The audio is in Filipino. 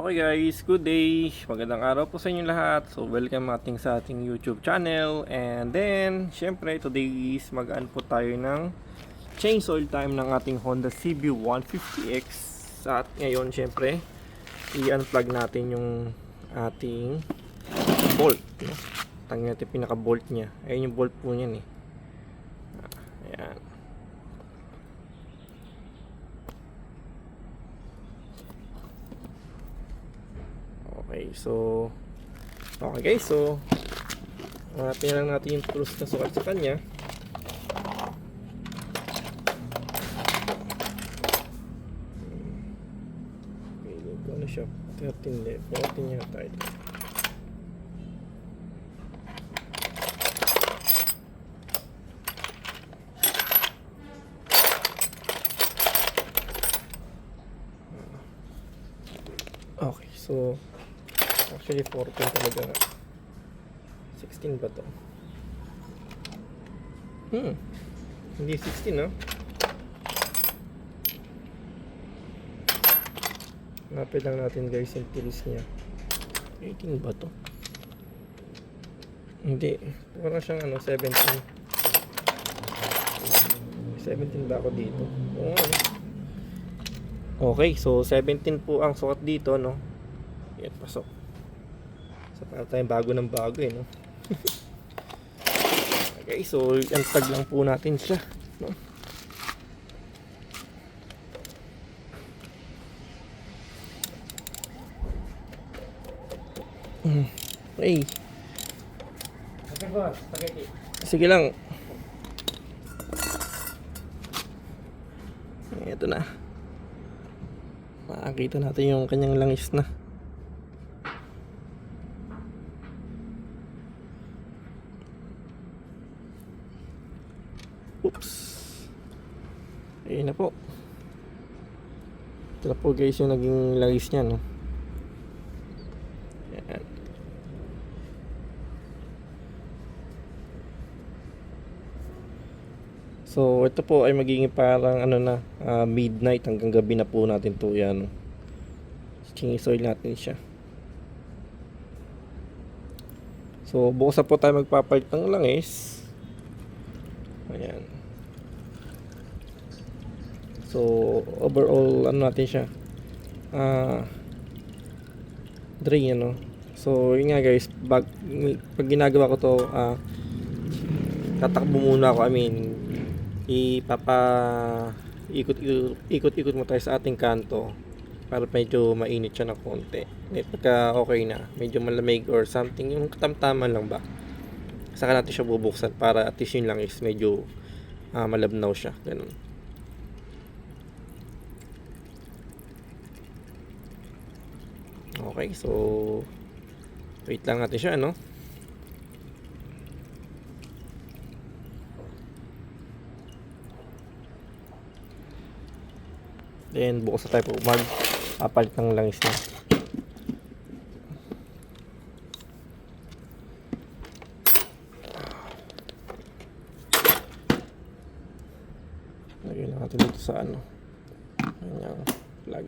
Okay guys, good day. Magandang araw po sa inyo lahat. So welcome sa ating YouTube channel. And then, syempre today is mag-aan po tayo ng change oil time ng ating Honda CB150X. At ngayon syempre, i-unplug natin yung ating bolt, no? Tanggalin natin pinaka-bolt niya. Ayun yung bolt po niyan eh. Ayan. Okay guys, so hanapin lang natin yung tools na sukat sa kanya. Okay, ano siya? 14 yata ito. Okay, so actually 14 talaga. 16 ba to? Hindi 16, no? Napid lang natin guys yung tools niya. 18 ba to? Hindi. Parang siyang 17. 17 ba ako dito? Oo, ano? Okay, so 17 po ang sukat dito, no? Yan, pasok. So, para tayong bago ng bago, no? Okay, so unplug lang po natin siya, no? Okay. Sige lang. Ito na. Makakita natin yung kanyang langis na. Oops. Ayun na po. Ito na po guys yung naging langis niya, no? Ayan. So ito po ay magiging parang midnight hanggang gabi na po natin to yan. Chinisoil natin siya. So bukas na po tayo magpapalit ng langis. Ayan. So overall natin siya drain, ano. So yun nga guys, pag ginagawa ko to, tatakbo muna ako. Ikot-ikot mo tayo sa ating kanto para medyo mainit siya ng konti. Pagka okay na, medyo malamig or something, yung katamtaman lang ba, saka natin siya bubuksan para at least yun lang is medyo malabnaw siya, ganun. Okay, so wait lang natin siya, no? Then bukas na tayo po magpapalit ng langis niya. Lagyan natin dito sa kanyang plug.